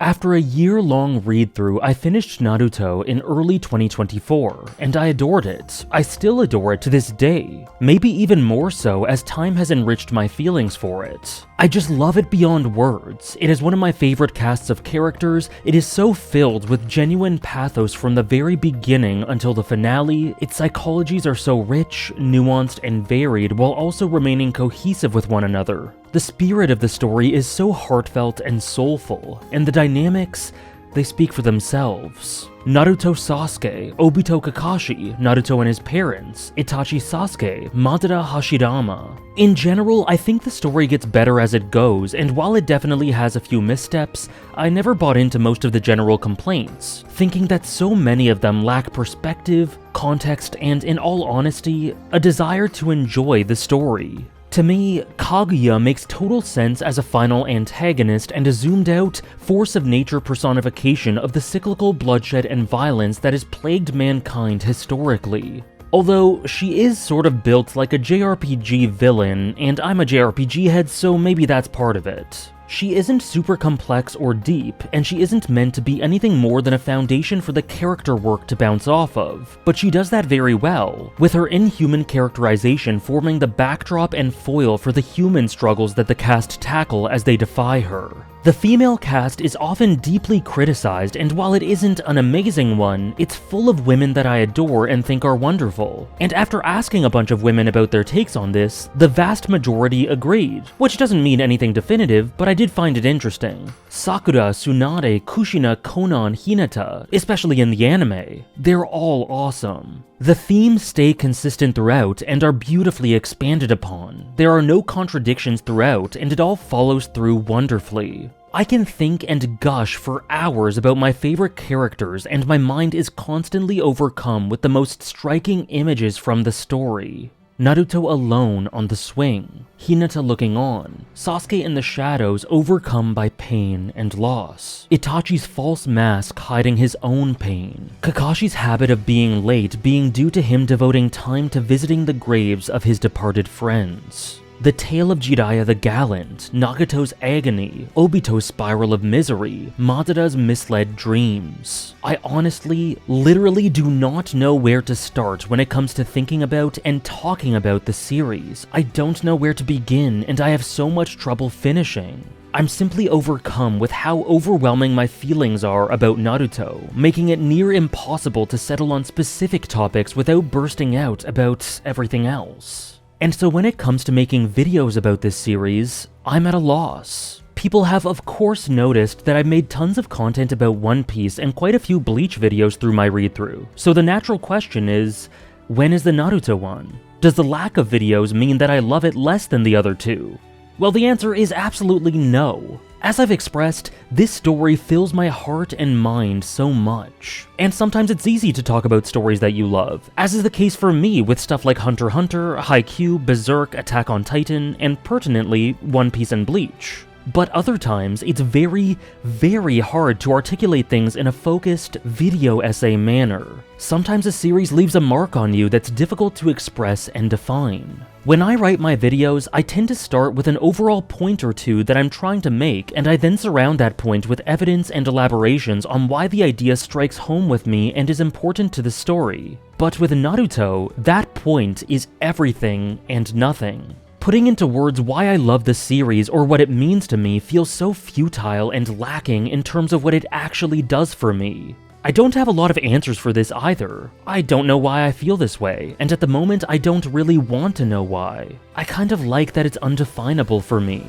After a year-long read-through, I finished Naruto in early 2024, and I adored it. I still adore it to this day, maybe even more so as time has enriched my feelings for it. I just love it beyond words. It is one of my favorite casts of characters. It is so filled with genuine pathos from the very beginning until the finale. Its psychologies are so rich, nuanced, and varied while also remaining cohesive with one another. The spirit of the story is so heartfelt and soulful, and the dynamics, they speak for themselves. Naruto Sasuke, Obito Kakashi, Naruto and his parents, Itachi Sasuke, Madara Hashirama. In general, I think the story gets better as it goes, and while it definitely has a few missteps, I never bought into most of the general complaints, thinking that so many of them lack perspective, context, and in all honesty, a desire to enjoy the story. To me, Kaguya makes total sense as a final antagonist and a zoomed-out, force-of-nature personification of the cyclical bloodshed and violence that has plagued mankind historically. Although, she is sort of built like a JRPG villain, and I'm a JRPG head, so maybe that's part of it. She isn't super complex or deep, and she isn't meant to be anything more than a foundation for the character work to bounce off of, but she does that very well, with her inhuman characterization forming the backdrop and foil for the human struggles that the cast tackle as they defy her. The female cast is often deeply criticized, and while it isn't an amazing one, it's full of women that I adore and think are wonderful. And after asking a bunch of women about their takes on this, the vast majority agreed, which doesn't mean anything definitive, but I did find it interesting. Sakura, Tsunade, Kushina, Konan, Hinata, especially in the anime, they're all awesome. The themes stay consistent throughout and are beautifully expanded upon. There are no contradictions throughout, and it all follows through wonderfully. I can think and gush for hours about my favorite characters, and my mind is constantly overcome with the most striking images from the story. Naruto alone on the swing, Hinata looking on, Sasuke in the shadows overcome by pain and loss, Itachi's false mask hiding his own pain, Kakashi's habit of being late being due to him devoting time to visiting the graves of his departed friends. The tale of Jiraiya the Gallant, Nagato's agony, Obito's spiral of misery, Madara's misled dreams. I honestly, literally do not know where to start when it comes to thinking about and talking about the series. I don't know where to begin, and I have so much trouble finishing. I'm simply overcome with how overwhelming my feelings are about Naruto, making it near impossible to settle on specific topics without bursting out about everything else. And so when it comes to making videos about this series, I'm at a loss. People have of course noticed that I've made tons of content about One Piece and quite a few Bleach videos through my read-through, so the natural question is, when is the Naruto one? Does the lack of videos mean that I love it less than the other two? Well, the answer is absolutely no. As I've expressed, this story fills my heart and mind so much. And sometimes it's easy to talk about stories that you love, as is the case for me with stuff like Hunter x Hunter, Haikyuu, Berserk, Attack on Titan, and pertinently, One Piece and Bleach. But other times, it's very, very hard to articulate things in a focused, video essay manner. Sometimes a series leaves a mark on you that's difficult to express and define. When I write my videos, I tend to start with an overall point or two that I'm trying to make, and I then surround that point with evidence and elaborations on why the idea strikes home with me and is important to the story. But with Naruto, that point is everything and nothing. Putting into words why I love the series or what it means to me feels so futile and lacking in terms of what it actually does for me. I don't have a lot of answers for this either. I don't know why I feel this way, and at the moment I don't really want to know why. I kind of like that it's undefinable for me.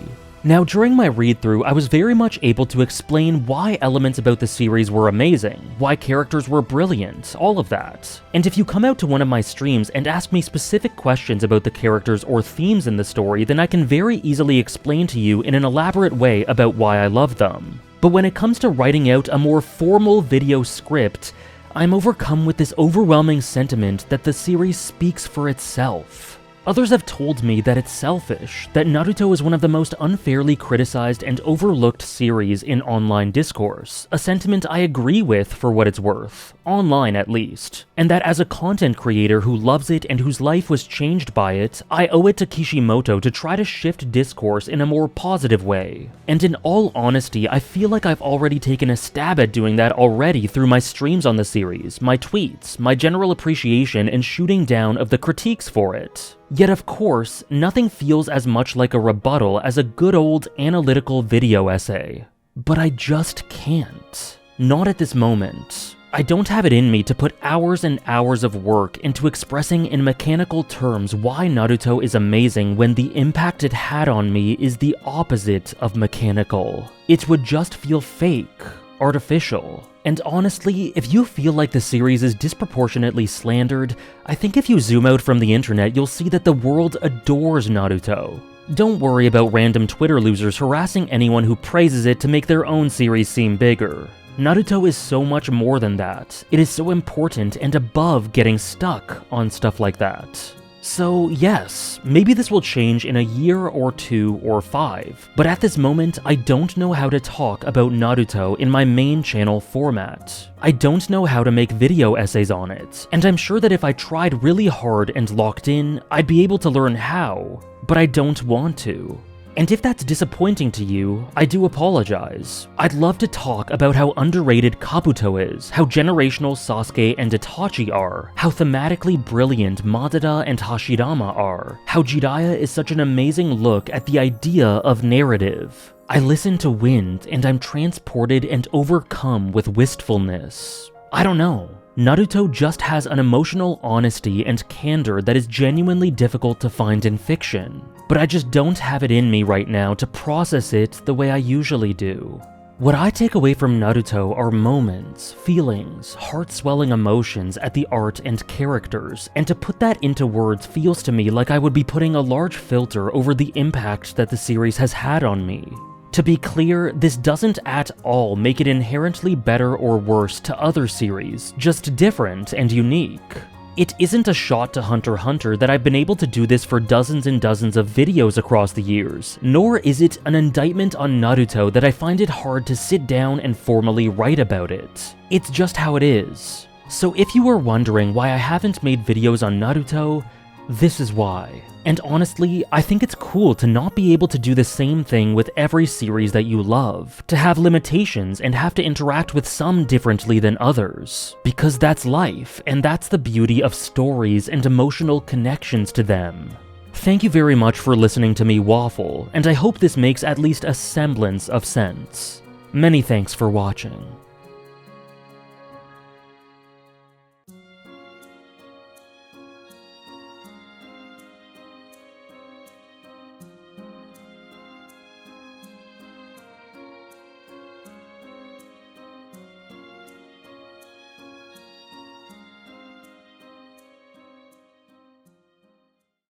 Now, during my read-through, I was very much able to explain why elements about the series were amazing, why characters were brilliant, all of that. And if you come out to one of my streams and ask me specific questions about the characters or themes in the story, then I can very easily explain to you in an elaborate way about why I love them. But when it comes to writing out a more formal video script, I'm overcome with this overwhelming sentiment that the series speaks for itself. Others have told me that it's selfish, that Naruto is one of the most unfairly criticized and overlooked series in online discourse, a sentiment I agree with for what it's worth, online at least, and that as a content creator who loves it and whose life was changed by it, I owe it to Kishimoto to try to shift discourse in a more positive way. And in all honesty, I feel like I've already taken a stab at doing that already through my streams on the series, my tweets, my general appreciation and shooting down of the critiques for it. Yet of course, nothing feels as much like a rebuttal as a good old analytical video essay. But I just can't. Not at this moment. I don't have it in me to put hours and hours of work into expressing in mechanical terms why Naruto is amazing when the impact it had on me is the opposite of mechanical. It would just feel fake, artificial. And honestly, if you feel like the series is disproportionately slandered, I think if you zoom out from the internet, you'll see that the world adores Naruto. Don't worry about random Twitter losers harassing anyone who praises it to make their own series seem bigger. Naruto is so much more than that. It is so important and above getting stuck on stuff like that. So yes, maybe this will change in a year or 2 or 5, but at this moment I don't know how to talk about Naruto in my main channel format. I don't know how to make video essays on it, and I'm sure that if I tried really hard and locked in, I'd be able to learn how, but I don't want to. And if that's disappointing to you, I do apologize. I'd love to talk about how underrated Kabuto is, how generational Sasuke and Itachi are, how thematically brilliant Madara and Hashirama are, how Jiraiya is such an amazing look at the idea of narrative. I listen to Wind and I'm transported and overcome with wistfulness. I don't know. Naruto just has an emotional honesty and candor that is genuinely difficult to find in fiction, but I just don't have it in me right now to process it the way I usually do. What I take away from Naruto are moments, feelings, heart-swelling emotions at the art and characters, and to put that into words feels to me like I would be putting a large filter over the impact that the series has had on me. To be clear, this doesn't at all make it inherently better or worse to other series, just different and unique. It isn't a shot to Hunter x Hunter that I've been able to do this for dozens and dozens of videos across the years, nor is it an indictment on Naruto that I find it hard to sit down and formally write about it. It's just how it is. So if you were wondering why I haven't made videos on Naruto, this is why. And honestly, I think it's cool to not be able to do the same thing with every series that you love, to have limitations and have to interact with some differently than others, because that's life, and that's the beauty of stories and emotional connections to them. Thank you very much for listening to me waffle, and I hope this makes at least a semblance of sense. Many thanks for watching.